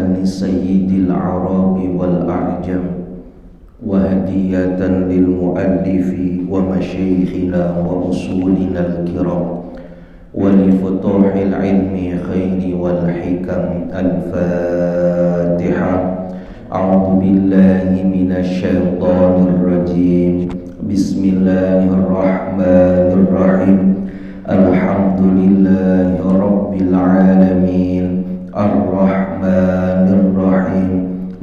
لسان سيد العرب والأعجم وهدية للمؤلف ومشايخنا وأصولنا الكرام ولفتوح العلم خير والحكم. الفاتحة. أعوذ بالله من الشيطان الرجيم. بسم الله الرحمن الرحيم. الحمد لله رب العالمين الرحمن الرحيم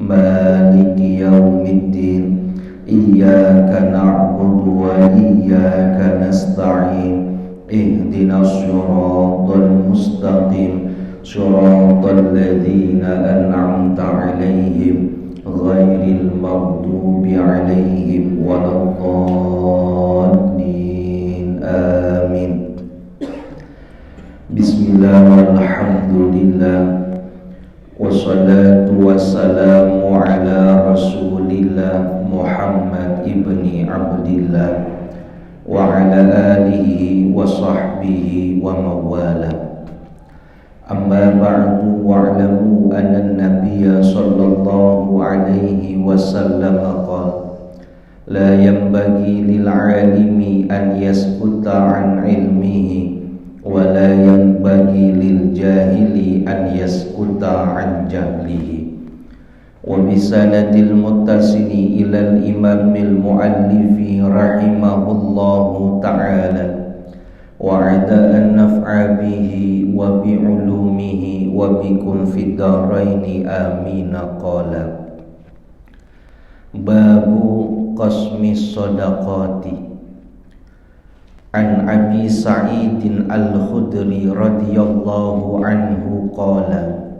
مالك يوم الدين إياك نعبد وإياك نستعين اهدنا الصراط المستقيم صراط الذين أنعمت عليهم غير المغضوب عليهم ولا الضالين. آمين. Bismillah walhamdulillah wassalatu wassalamu ala rasulillah Muhammad ibni Abdillah wa ala alihi wa sahbihi wa mawala. Amma ba'du wa'lamu anna nabiyya sallallahu alaihi wasallam qala la yanbaghi lil 'alimi an yaskuta 'an 'ilmihi wa la yanbaghi lil jahili an yaskuta 'an jahlihi. Wa bisanadil muttasili ilal imamil muallifi rahimahullahu ta'ala wa ada an naf'a bihi wa bi ulumihi wa bikum fid daraini amin. Qala babu qasmis shadaqati. An Abi Sa'idin Al-Khudri radhiyallahu anhu qala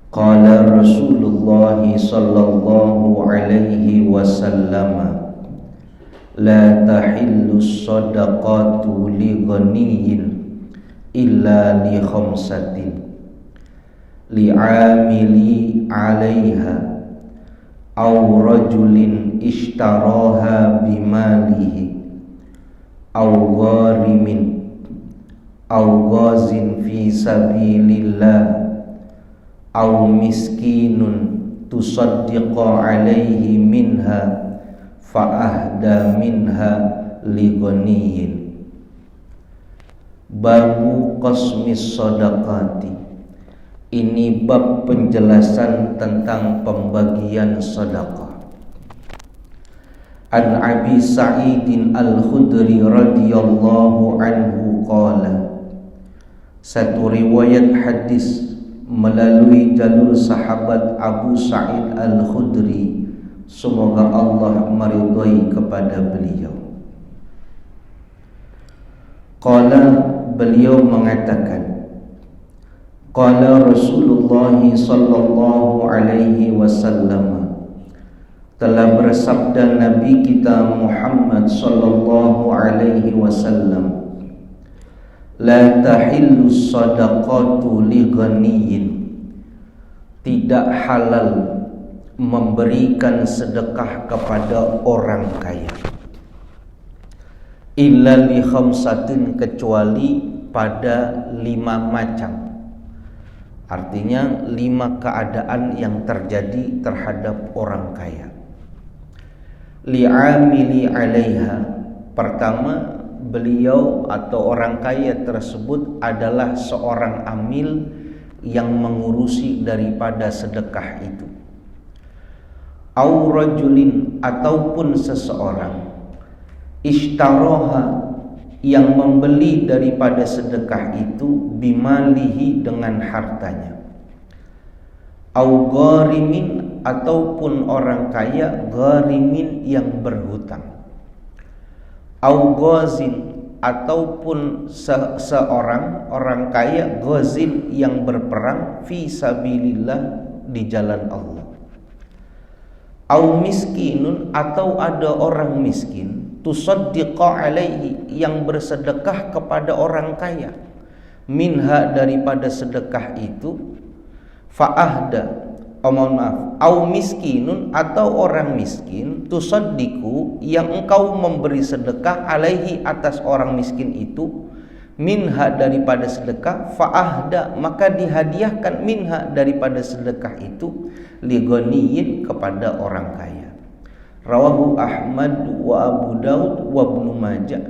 qala Rasulullah sallallahu alaihi wasallam la tahillu shadaqatu li ghaniyyin illa li khamsatin li 'amili 'alaiha aw rajulin ishtaraha bimalihi aw gharimin aw ghazin fi sabilillah aw miskinun tusaddiqa alaihi minha fa ahda minha li ghaniyyin. Babu qasmis shadaqati. Ini bab penjelasan tentang pembagian sedekah. An Abi Sa'idin Al-Khudri radhiyallahu anhu qala. Satu riwayat hadis melalui jalur sahabat Abu Sa'id Al-Khudri, semoga Allah meridhai kepada beliau. Qala, beliau mengatakan, qala Rasulullah sallallahu alaihi wasallam, telah bersabda Nabi kita Muhammad sallallahu alaihi wasallam, la tahillu shadaqatu li ghaniyyin, tidak halal memberikan sedekah kepada orang kaya, illa li khamsatin, kecuali pada 5 macam. Artinya 5 keadaan yang terjadi terhadap orang kaya. Li'amili 'alaiha, pertama, beliau atau orang kaya tersebut adalah seorang amil yang mengurusi daripada sedekah itu. Au rajulin, ataupun seseorang, ishtaraha, yang membeli daripada sedekah itu, bimalihi, dengan hartanya. Au gharimin, ataupun orang kaya, gharimin, yang berhutang. Au ghazin, ataupun seorang orang kaya, ghazin, yang berperang, fi sabilillah, di jalan Allah. Au miskinun, atau ada orang miskin, tusaddiqa alaihi, yang bersedekah kepada orang kaya, minha, daripada sedekah itu, fa'ahda, au miskinun, atau orang miskin, tusaddiqu, yang engkau memberi sedekah, alaihi, atas orang miskin itu, minha daripada sedekah, fa'ahda maka dihadiahkan minha daripada sedekah itu lighaniyin kepada orang kaya. Rawahu Ahmad wa Abu Daud wa Ibnu Majah.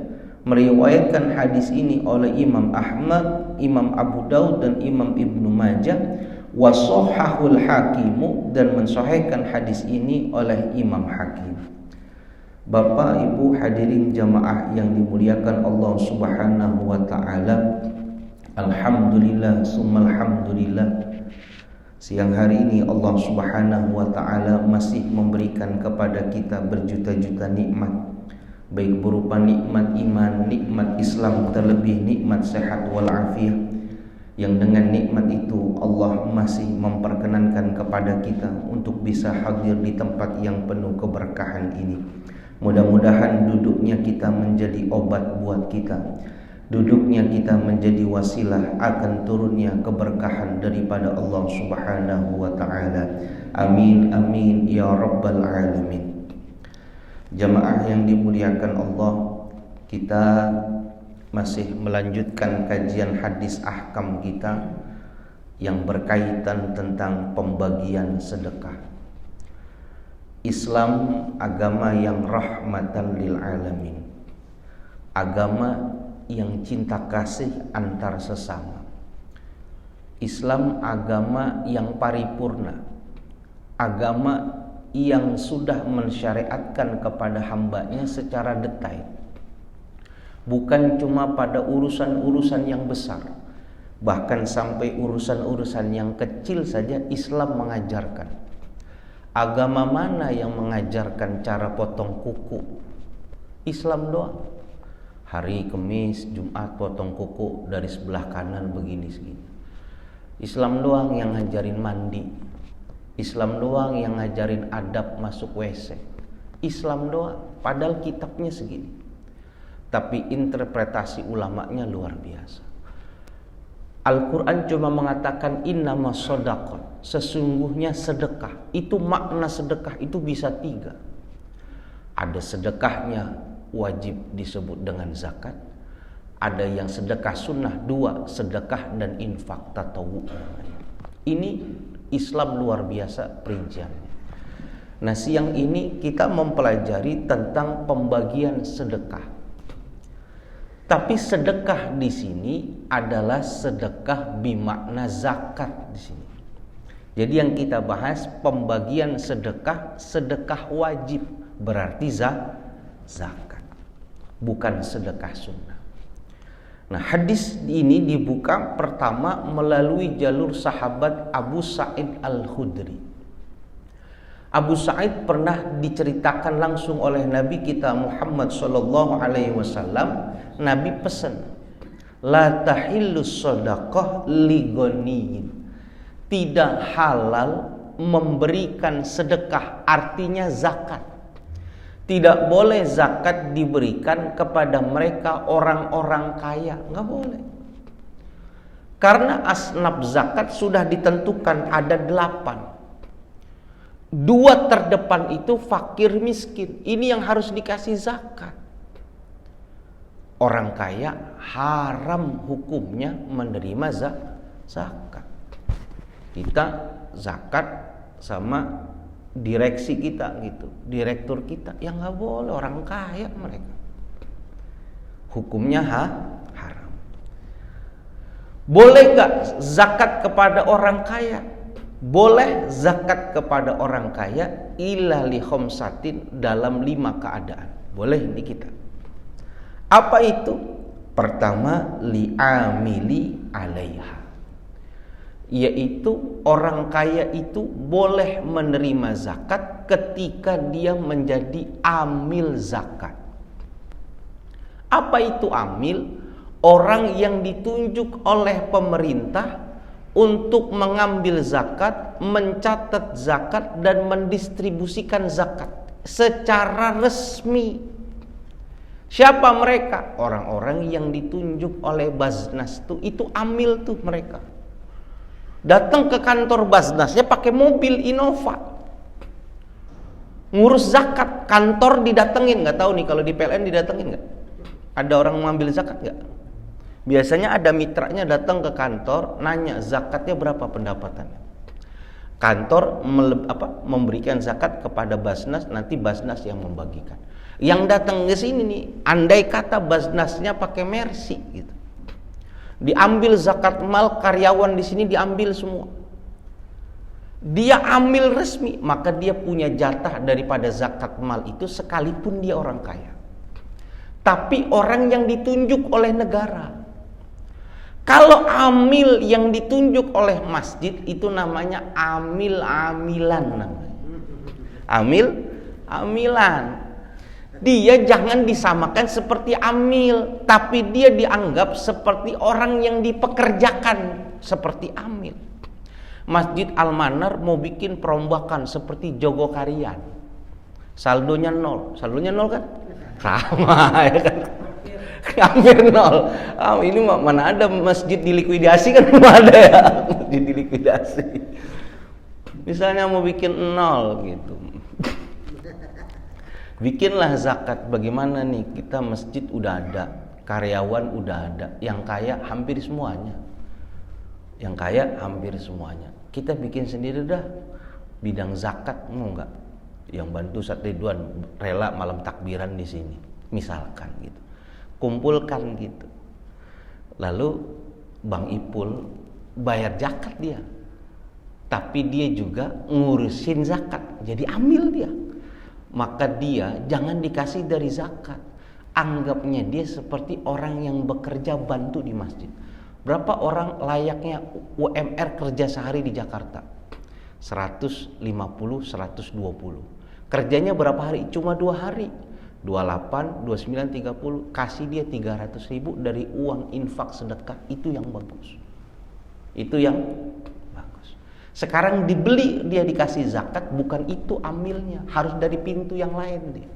Meriwayatkan hadis ini oleh Imam Ahmad, Imam Abu Daud dan Imam Ibnu Majah. Wa shahhahul Hakim, dan mensahihkan hadis ini oleh Imam Hakim. Bapak Ibu hadirin jamaah yang dimuliakan Allah Subhanahu wa taala. Alhamdulillah summa alhamdulillah. Siang hari ini Allah Subhanahu wa taala masih memberikan kepada kita berjuta-juta nikmat, baik berupa nikmat iman, nikmat Islam, terlebih nikmat sehat wal afiat. Yang dengan nikmat itu Allah masih memperkenankan kepada kita untuk bisa hadir di tempat yang penuh keberkahan ini. Mudah-mudahan duduknya kita menjadi obat buat kita. Duduknya kita menjadi wasilah akan turunnya keberkahan daripada Allah Subhanahu wa taala. Amin amin ya rabbal alamin. Jamaah yang dimuliakan Allah, kita masih melanjutkan kajian hadis ahkam kita yang berkaitan tentang pembagian sedekah. Islam agama yang rahmatan lil alamin, agama yang cinta kasih antar sesama. Islam agama yang paripurna, agama yang sudah mensyariatkan kepada hambanya secara detail, bukan cuma pada urusan-urusan yang besar, bahkan sampai urusan-urusan yang kecil saja Islam mengajarkan. Agama mana yang mengajarkan cara potong kuku? Islam doang. Hari Kamis, Jumat potong kuku dari sebelah kanan begini segini. Islam doang yang ngajarin mandi. Islam doang yang ngajarin adab masuk WC. Islam doang, padahal kitabnya segini. Tapi interpretasi ulamanya luar biasa. Al-Quran cuma mengatakan innama shadaqah, sesungguhnya sedekah. Itu makna sedekah itu bisa 3. Ada sedekahnya wajib disebut dengan zakat. Ada yang sedekah sunnah, 2 sedekah dan infak tatawu. Ini Islam luar biasa perinciannya. Nah, siang ini kita mempelajari tentang pembagian sedekah. Tapi sedekah di sini adalah sedekah bimakna zakat di sini. Jadi yang kita bahas pembagian sedekah, sedekah wajib berarti zakat, bukan sedekah sunnah. Nah, hadis ini dibuka pertama melalui jalur sahabat Abu Sa'id Al-Khudri. Abu Sa'id pernah diceritakan langsung oleh Nabi kita Muhammad sallallahu alaihi wasallam. Nabi pesan, la tahillus shadaqah lighaniyin. Tidak halal memberikan sedekah, artinya zakat. Tidak boleh zakat diberikan kepada mereka orang-orang kaya, enggak boleh. Karena asnaf zakat sudah ditentukan ada 8. 2 terdepan itu fakir miskin. Ini yang harus dikasih zakat. Orang kaya haram hukumnya menerima zakat. Kita zakat sama direksi kita gitu, direktur kita, yang nggak boleh, orang kaya mereka. Hukumnya haram. Boleh nggak zakat kepada orang kaya? Boleh zakat kepada orang kaya illa li khamsatin, dalam 5 keadaan. Boleh ini kita. Apa itu? Pertama, li'amili alaiha, yaitu orang kaya itu boleh menerima zakat ketika dia menjadi amil zakat. Apa itu amil? Orang yang ditunjuk oleh pemerintah untuk mengambil zakat, mencatat zakat dan mendistribusikan zakat secara resmi. Siapa mereka? Orang-orang yang ditunjuk oleh Baznas itu amil tuh mereka. Datang ke kantor Baznasnya pakai mobil Innova. Ngurus zakat, kantor didatengin, nggak tahu nih kalau di PLN didatengin nggak? Ada orang mengambil zakat nggak? Biasanya ada mitranya datang ke kantor, nanya zakatnya berapa pendapatannya. Kantor memberikan zakat kepada Basnas, nanti Basnas yang membagikan. Yang datang ke sini nih, andai kata Basnasnya pakai Mercy gitu, diambil zakat mal karyawan di sini, diambil semua. Dia ambil resmi, maka dia punya jatah daripada zakat mal itu sekalipun dia orang kaya. Tapi orang yang ditunjuk oleh negara. Kalau amil yang ditunjuk oleh masjid itu namanya amil-amilan namanya. Amil-amilan. Dia jangan disamakan seperti amil, tapi dia dianggap seperti orang yang dipekerjakan seperti amil. Masjid Al-Manar mau bikin perombakan seperti Jogokarian. Saldonya nol kan? Sama ya kan? Hampir nol. Ini mana ada masjid dilikuidasi kan? Belum ada ya masjid dilikuidasi. Misalnya mau bikin nol gitu, bikinlah zakat. Bagaimana nih, kita masjid udah ada, karyawan udah ada, yang kaya hampir semuanya. Kita bikin sendiri dah bidang zakat, mau nggak? Yang bantu Ustaz Ridwan rela malam takbiran di sini, misalkan gitu. Kumpulkan gitu. Lalu Bang Ipul bayar zakat dia, tapi dia juga ngurusin zakat, jadi ambil dia. Maka dia jangan dikasih dari zakat, anggapnya dia seperti orang yang bekerja bantu di masjid. Berapa orang layaknya UMR kerja sehari di Jakarta? 150, 120. Kerjanya berapa hari? Cuma 2 hari. 28, 29, 30. Kasih dia 300.000 dari uang infak sedekah. Itu yang bagus. Sekarang dibeli, dia dikasih zakat, bukan itu amilnya. Harus dari pintu yang lain dia.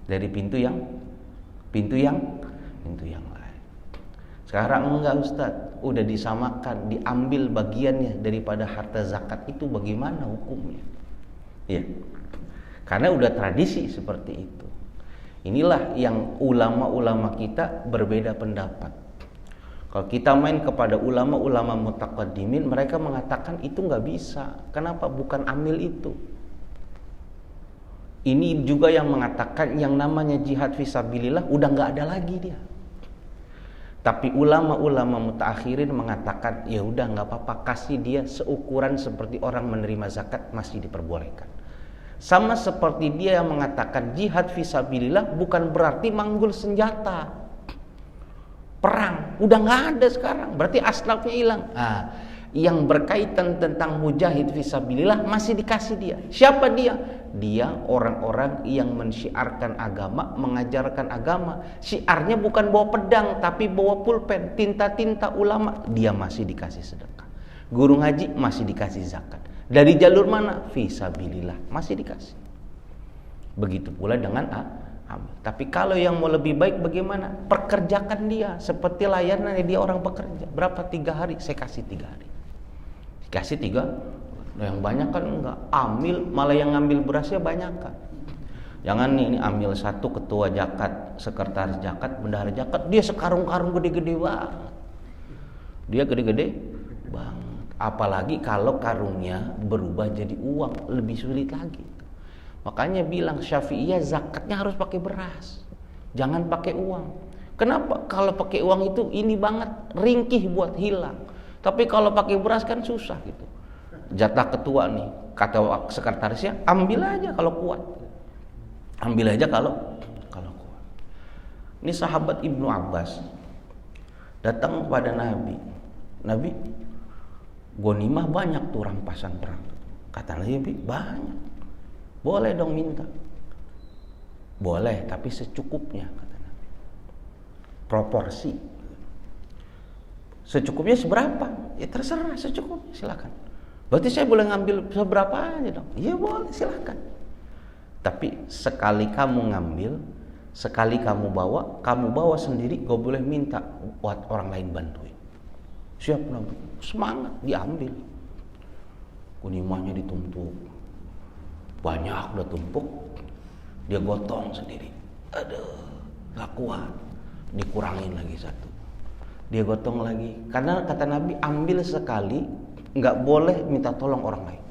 Dari pintu yang lain. Sekarang enggak Ustaz, udah disamakan, diambil bagiannya daripada harta zakat, itu bagaimana hukumnya? Ya. Karena udah tradisi seperti itu. Inilah yang ulama-ulama kita berbeda pendapat. Kalau kita main kepada ulama-ulama mutaqaddimin, mereka mengatakan itu nggak bisa. Kenapa? Bukan amil itu. Ini juga yang mengatakan yang namanya jihad fisabilillah udah nggak ada lagi dia. Tapi ulama-ulama mutaakhirin mengatakan ya udah nggak apa-apa, kasih dia seukuran seperti orang menerima zakat, masih diperbolehkan. Sama seperti dia yang mengatakan jihad fisabilillah bukan berarti manggul senjata perang, udah nggak ada sekarang, berarti aslafnya hilang. Yang berkaitan tentang mujahid fisabilillah masih dikasih dia. Siapa dia? Dia orang-orang yang mensyiarkan agama, mengajarkan agama. Syiarnya bukan bawa pedang, tapi bawa pulpen, tinta-tinta ulama. Dia masih dikasih sedekah. Guru ngaji masih dikasih zakat. Dari jalur mana? Fisabilillah masih dikasih. Begitu pula dengan amal. Tapi kalau yang mau lebih baik bagaimana? Perkerjakan dia seperti layanan dia orang pekerja. Berapa? 3 hari? Saya kasih 3 hari. Dikasih 3. Yang banyak kan enggak. Amil, malah yang ngambil berasnya banyak kan. Jangan nih, ini ambil satu ketua zakat, sekretaris zakat, bendahara zakat, dia sekarung-karung gede-gede banget. Dia gede-gede banget. Apalagi kalau karungnya berubah jadi uang, lebih sulit lagi. Makanya bilang Syafi'iyah zakatnya harus pakai beras, jangan pakai uang. Kenapa? Kalau pakai uang itu ini banget, ringkih buat hilang. Tapi kalau pakai beras kan susah gitu. Jatah ketua nih, kata sekretarisnya, ambil aja kalau kuat. Ambil aja kalau kuat. Ini sahabat Ibnu Abbas datang kepada Nabi. Nabi, ghanimah banyak tuh rampasan perang. Kata Nabi, banyak. Boleh dong minta. Boleh, tapi secukupnya, kata Nabi. Proporsi. Secukupnya seberapa? Ya terserah, secukupnya, silakan. Berarti saya boleh ngambil seberapa aja dong? Iya boleh, silakan. Tapi sekali kamu ngambil, sekali kamu bawa sendiri, gak boleh minta buat orang lain bantuin. Siap Nabi, semangat, diambil. Ghanimahnya ditumpuk, banyak udah tumpuk, dia gotong sendiri. Aduh, gak kuat, dikurangin lagi satu. dia gotong lagi. Karena kata Nabi, ambil sekali, nggak boleh minta tolong orang lain.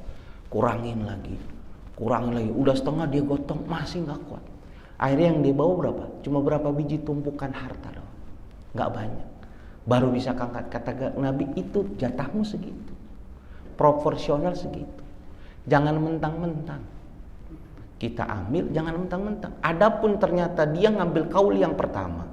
Kurangin lagi. Udah setengah dia gotong, masih nggak kuat. Akhirnya yang dia bawa berapa? Cuma berapa biji tumpukan harta doang, nggak banyak. Baru bisa angkat. Kata Nabi, itu jatahmu segitu, proporsional segitu. Jangan mentang-mentang. Kita ambil, jangan mentang-mentang. Adapun ternyata dia ngambil kaul yang pertama,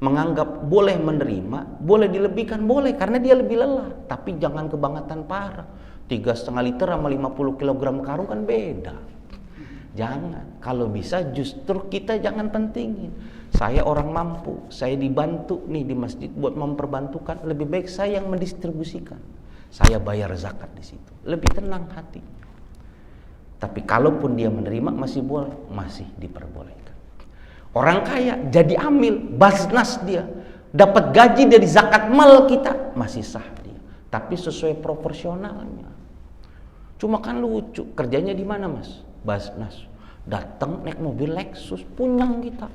menganggap boleh menerima, boleh dilebihkan, boleh, karena dia lebih lelah. Tapi jangan kebangetan parah. 3,5 liter sama 50 kg karung kan beda. Jangan. Kalau bisa justru kita jangan pentingin. Saya orang mampu, saya dibantu nih di masjid buat memperbantukan. Lebih baik saya yang mendistribusikan. Saya bayar zakat di situ. Lebih tenang hati. Tapi kalaupun dia menerima masih boleh, masih diperbolehkan. Orang kaya jadi amil, basnas dia, dapat gaji dari zakat mal kita, masih sah dia. Tapi sesuai proporsionalnya. Cuma kan lucu, kerjanya di mana mas? Basnas. Datang naik mobil Lexus, punyang kita.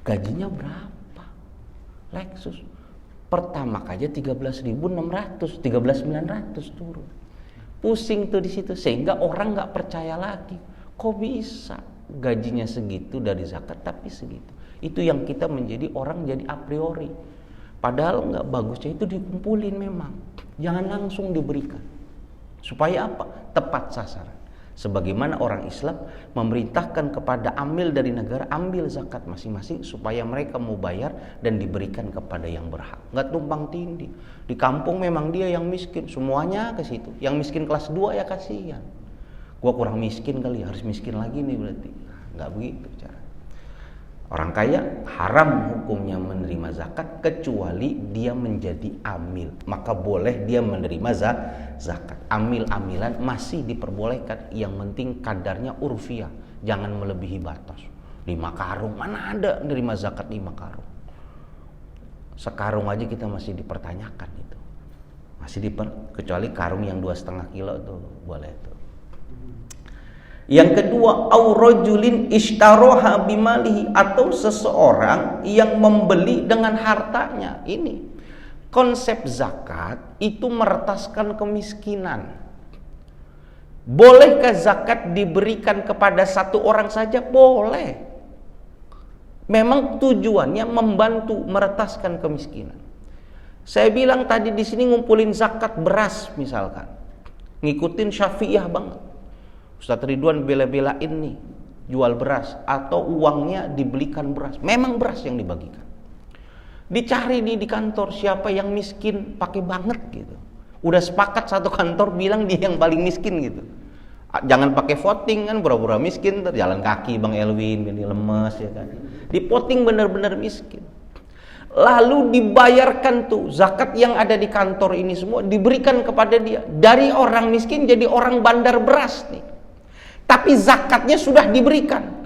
Gajinya berapa? Lexus. Pertama aja 13.600, 13.900 turun. Pusing tuh di situ, sehingga orang nggak percaya lagi. Kok bisa gajinya segitu dari zakat tapi segitu? Itu yang kita menjadi orang jadi a priori. Padahal nggak bagusnya itu dikumpulin memang. Jangan langsung diberikan. Supaya apa? Tepat sasaran. Sebagaimana orang Islam memerintahkan kepada amil dari negara, ambil zakat masing-masing supaya mereka mau bayar dan diberikan kepada yang berhak. Nggak tumpang tindih. Di kampung memang dia yang miskin, semuanya ke situ. Yang miskin kelas 2 ya kasihan. Gua kurang miskin kali, harus miskin lagi nih berarti. Nggak begitu cara. Orang kaya haram hukumnya menerima zakat kecuali dia menjadi amil. Maka boleh dia menerima zakat. Amil-amilan masih diperbolehkan. Yang penting kadarnya urfiah. Jangan melebihi batas. 5 karung, mana ada menerima zakat 5 karung. Sekarung aja kita masih dipertanyakan itu. Kecuali karung yang 2,5 kilo tuh boleh tuh. Yang kedua, aurajulin ishtaroha bimalihi, atau seseorang yang membeli dengan hartanya. Ini konsep zakat itu meretaskan kemiskinan. Bolehkah zakat diberikan kepada satu orang saja? Boleh. Memang tujuannya membantu meretaskan kemiskinan. Saya bilang tadi di sini ngumpulin zakat beras misalkan, ngikutin Syafi'iyah banget. Ustadz Ridwan bela-belain nih jual beras atau uangnya dibelikan beras. Memang beras yang dibagikan. Dicari nih di kantor siapa yang miskin pakai banget gitu. Udah sepakat satu kantor bilang dia yang paling miskin gitu. Jangan pakai voting kan, pura-pura miskin, jalan kaki Bang Elwin, ini lemes ya kan. Dipoting benar-benar miskin. Lalu dibayarkan tuh zakat yang ada di kantor ini semua diberikan kepada dia. Dari orang miskin jadi orang bandar beras nih. Tapi zakatnya sudah diberikan.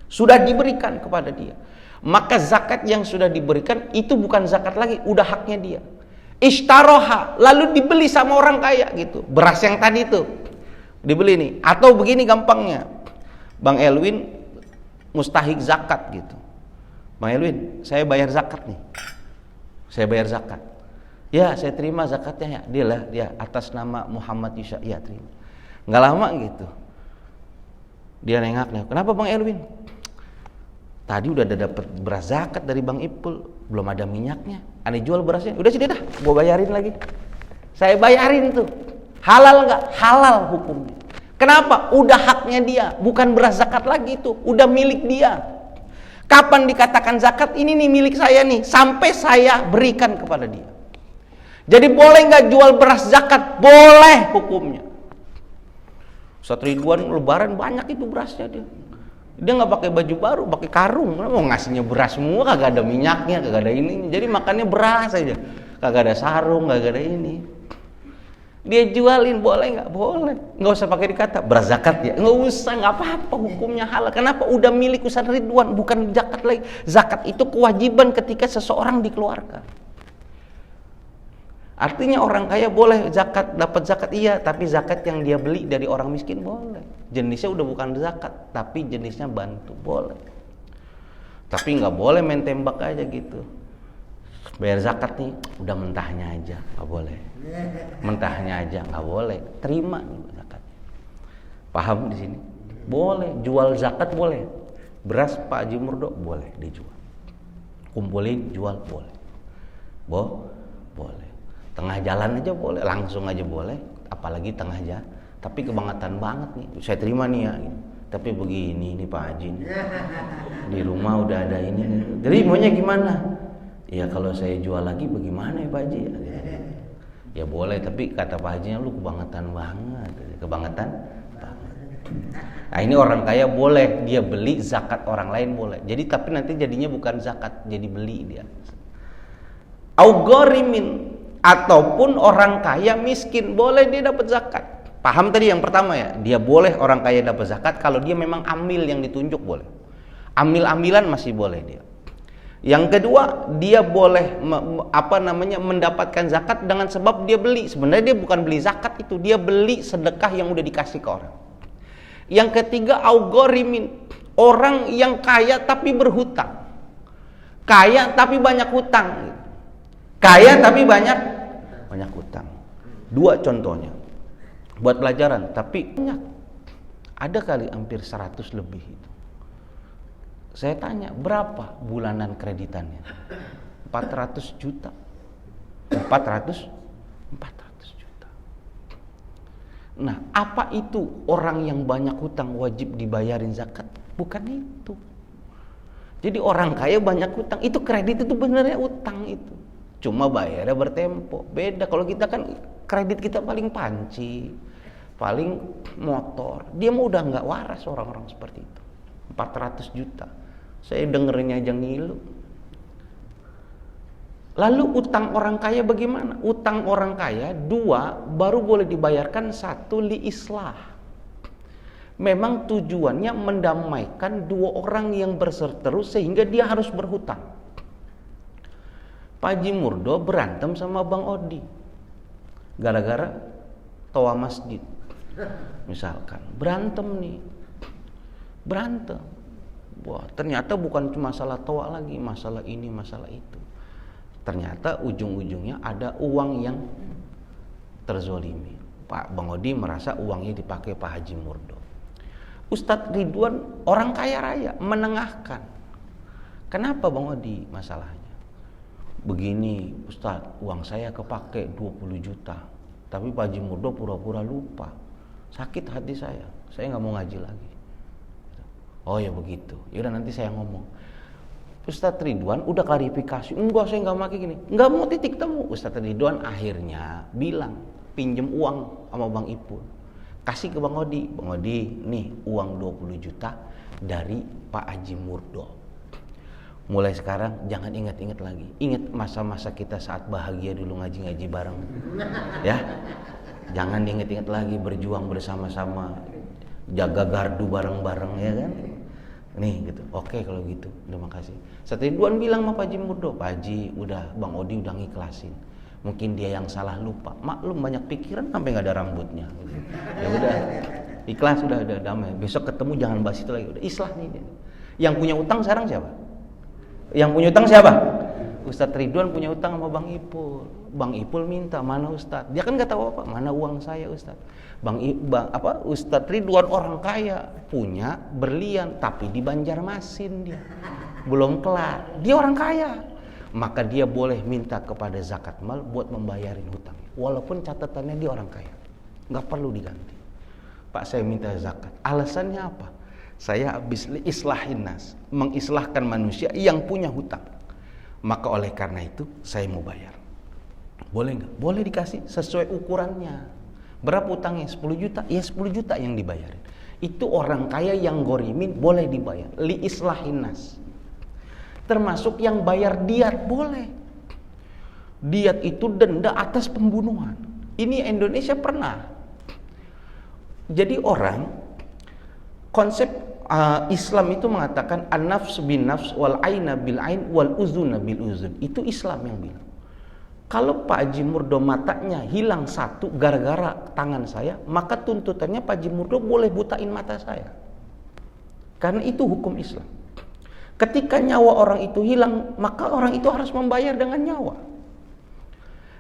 Sudah diberikan kepada dia. Maka zakat yang sudah diberikan itu bukan zakat lagi, udah haknya dia. Ishtaroha, lalu dibeli sama orang kaya gitu. Beras yang tadi tuh dibeli nih. Atau begini gampangnya, Bang Elwin mustahik zakat gitu. Bang Elwin, saya bayar zakat nih. Saya bayar zakat. Ya, saya terima zakatnya ya. Dia atas nama Muhammad Yusha. Ya, terima. Nggak lama gitu. Dia nengak. Kenapa Bang Elwin? Tadi udah ada dapat beras zakat dari Bang Ipul, belum ada minyaknya. Aneh jual berasnya. Udah sini dah, gua bayarin lagi. Saya bayarin tuh. Halal nggak? Halal hukumnya. Kenapa? Udah haknya dia, bukan beras zakat lagi itu, udah milik dia. Kapan dikatakan zakat? Ini nih milik saya nih, sampai saya berikan kepada dia. Jadi boleh nggak jual beras zakat? Boleh hukumnya. Ustadz Ridwan lebaran banyak itu berasnya dia. Dia nggak pakai baju baru, pakai karung. Mau ngasihnya beras semua, kagak ada minyaknya, kagak ada ini. Jadi makannya beras aja, kagak ada sarung, kagak ada ini. Dia jualin, boleh nggak? Boleh. Nggak usah pakai dikata beras zakat ya, nggak usah, nggak apa-apa, hukumnya halal. Kenapa? Udah milik Ustadz Ridwan, bukan zakat lagi. Zakat itu kewajiban ketika seseorang dikeluarkan. Artinya orang kaya boleh zakat, dapat zakat iya, tapi zakat yang dia beli dari orang miskin boleh. Jenisnya udah bukan zakat, tapi jenisnya bantu, boleh. Tapi nggak boleh main tembak aja gitu. Bayar zakat nih, udah mentahnya aja, nggak boleh. Mentahnya aja nggak boleh. Terima nih zakat. Paham di sini? Boleh. Jual zakat boleh. Beras Pak Haji Murdo boleh dijual. Kumpulin, jual boleh. Boleh. Tengah jalan aja boleh, langsung aja boleh. Apalagi tengah jalan. Tapi kebangetan banget nih. Saya terima nih ya. Gitu. Tapi begini nih Pak Haji. Di rumah udah ada ini. Jadi maunya gimana? Ya kalau saya jual lagi bagaimana ya Pak Haji? Ya boleh, tapi kata Pak Hajinya lu kebangetan banget. Kebangetan banget. Nah ini orang kaya boleh, dia beli zakat orang lain boleh. Jadi tapi nanti jadinya bukan zakat, jadi beli dia. Augorimin, ataupun orang kaya miskin boleh dia dapat zakat. Paham tadi yang pertama ya? Dia boleh orang kaya dapat zakat kalau dia memang amil yang ditunjuk boleh. Amil-amilan masih boleh dia. Yang kedua, dia boleh mendapatkan zakat dengan sebab dia beli. Sebenarnya dia bukan beli zakat itu, dia beli sedekah yang udah dikasih ke orang. Yang ketiga, augorimin, orang yang kaya tapi berhutang. Kaya tapi banyak hutang. Kaya tapi banyak hutang. Dua contohnya. Buat pelajaran, tapi banyak. Ada kali hampir 100 lebih itu. Saya tanya, berapa bulanan kreditannya? 400 juta. 400 juta. Nah, apa itu orang yang banyak hutang wajib dibayarin zakat? Bukan itu. Jadi orang kaya banyak hutang, itu kredit itu benernya utang itu. Cuma bayarnya bertempo. Beda kalau kita kan kredit kita paling panci, paling motor. Dia mau udah nggak waras orang-orang seperti itu. 400 juta. Saya dengerinnya aja ngilu. Lalu utang orang kaya bagaimana? Utang orang kaya 2 baru boleh dibayarkan, 1 li islah. Memang tujuannya mendamaikan 2 orang yang berseteru sehingga dia harus berhutang. Pak Haji Murdo berantem sama Bang Odi gara-gara toa masjid. Misalkan berantem. Wah, ternyata bukan cuma masalah toa lagi, masalah ini, masalah itu. Ternyata ujung-ujungnya ada uang yang terzolimi. Pak Bang Odi merasa uangnya dipakai Pak Haji Murdo. Ustadz Ridwan orang kaya raya menengahkan. Kenapa Bang Odi masalahnya? Begini Ustadz, uang saya kepake 20 juta. Tapi Pak Haji Murdo pura-pura lupa. Sakit hati saya nggak mau ngaji lagi. Oh ya begitu, yaudah nanti saya ngomong. Ustadz Ridwan udah klarifikasi, enggak saya nggak pakai gini, nggak mau titik temu. Ustadz Ridwan akhirnya bilang pinjem uang sama Bang Ipul, kasih ke Bang Odi. Bang Odi, nih uang 20 juta dari Pak Haji Murdo. Mulai sekarang jangan ingat-ingat lagi. Ingat masa-masa kita saat bahagia dulu ngaji-ngaji bareng, ya. Jangan diingat-ingat lagi berjuang bersama-sama, jaga gardu bareng-bareng, ya kan? Nih gitu. Oke kalau gitu. Terima kasih. Setelah Ridwan bilang sama Pak Haji Murdo, Pak Haji udah, Bang Odi udah ngiklasin. Mungkin dia yang salah lupa. Maklum banyak pikiran sampai nggak ada rambutnya. Ya udah, ikhlas udah damai. Besok ketemu jangan bahas itu lagi. Udah islah nih. Yang punya utang sekarang siapa? Yang punya utang siapa? Ustadz Ridwan punya utang sama Bang Ipul. Bang Ipul minta, mana Ustadz? Dia kan nggak tahu apa, mana uang saya Ustadz. Ustadz Ridwan orang kaya, punya berlian tapi di Banjarmasin dia. Belum kelar. Dia orang kaya. Maka dia boleh minta kepada zakat mal buat membayarin hutangnya. Walaupun catatannya dia orang kaya. Nggak perlu diganti. Pak saya minta zakat. Alasannya apa? Saya habis islahin nas, mengislahkan manusia yang punya hutang. Maka oleh karena itu saya mau bayar. Boleh nggak? Boleh dikasih sesuai ukurannya. Berapa utangnya? 10 juta? Ya 10 juta yang dibayarin. Itu orang kaya yang gorimin boleh dibayar. Li islahin nas. Termasuk yang bayar diat boleh. Diat itu denda atas pembunuhan. Ini Indonesia pernah. Jadi orang, konsep Islam itu mengatakan an-nafs bin nafs wal aina bil ain wal uzuna bil uzun. Itu Islam yang bilang. Kalau Pak Haji Murdo matanya hilang 1 gara-gara tangan saya, maka tuntutannya Pak Haji Murdo boleh butain mata saya. Karena itu hukum Islam. Ketika nyawa orang itu hilang, maka orang itu harus membayar dengan nyawa.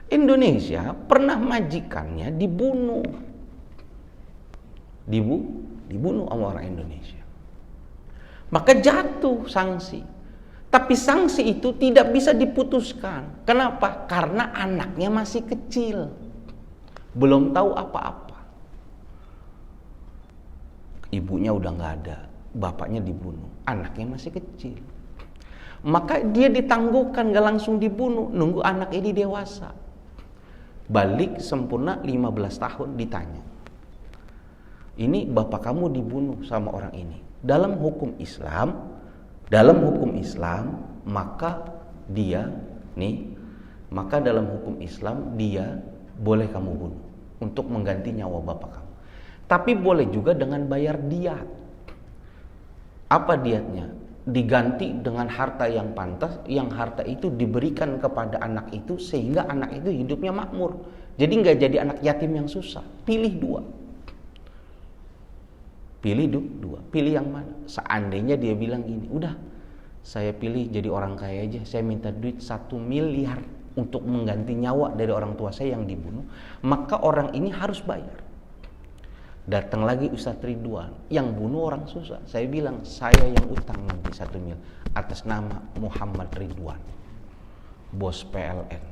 Indonesia pernah majikannya dibunuh. Dibunuh sama orang Indonesia. Maka jatuh sanksi. Tapi sanksi itu tidak bisa diputuskan. Kenapa? Karena anaknya masih kecil. Belum tahu apa-apa. Ibunya udah gak ada, bapaknya dibunuh, anaknya masih kecil. Maka dia ditangguhkan, gak langsung dibunuh, nunggu anak ini dewasa. Balik sempurna 15 tahun ditanya, ini bapak kamu dibunuh sama orang ini. Dalam hukum Islam, maka dalam hukum Islam dia boleh kamu bunuh untuk mengganti nyawa bapak kamu. Tapi boleh juga dengan bayar diat. Apa diatnya? Diganti dengan harta yang pantas, yang harta itu diberikan kepada anak itu sehingga anak itu hidupnya makmur. Jadi nggak jadi anak yatim yang susah. Pilih dua. Pilih yang mana? Seandainya dia bilang gini, udah saya pilih jadi orang kaya aja, saya minta duit 1 miliar untuk mengganti nyawa dari orang tua saya yang dibunuh, maka orang ini harus bayar. Datang lagi Ustadz Ridwan, yang bunuh orang susah. Saya bilang, saya yang utang nanti 1 miliar atas nama Muhammad Ridwan, bos PLN.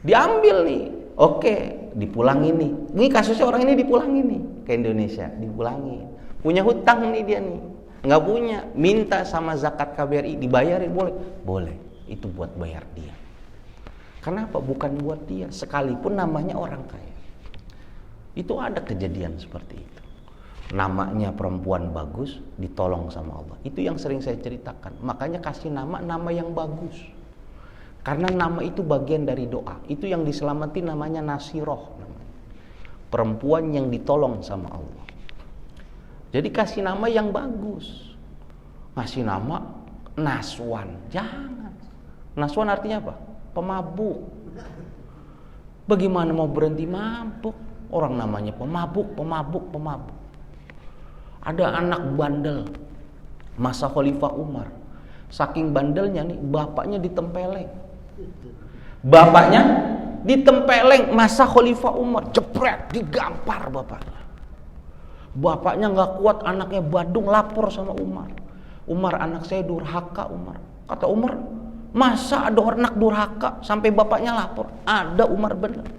Diambil nih, oke, dipulangin nih. Ini kasusnya orang ini dipulangin nih ke Indonesia, dipulangin. Punya hutang nih dia nih, nggak punya, minta sama zakat KBRI dibayarin, boleh? Boleh, itu buat bayar dia. Kenapa? Bukan buat dia, sekalipun namanya orang kaya. Itu ada kejadian seperti itu. Namanya perempuan bagus ditolong sama Allah. Itu yang sering saya ceritakan. Makanya kasih nama yang bagus. Karena nama itu bagian dari doa. Itu yang diselamati namanya Nasiroh namanya. Perempuan yang ditolong sama Allah. Jadi kasih nama yang bagus. Ngasih nama Naswan, jangan. Naswan artinya apa? Pemabuk. Bagaimana mau berhenti mabuk? Orang namanya pemabuk. Ada anak bandel masa Khalifah Umar. Saking bandelnya nih, bapaknya ditempeleng masa Khalifah Umar, jepret, digampar bapaknya. Bapaknya nggak kuat, anaknya badung, lapor sama Umar. Umar, anak saya durhaka, Umar. Kata Umar, masa ada anak durhaka sampai bapaknya lapor? Ada, Umar, benar.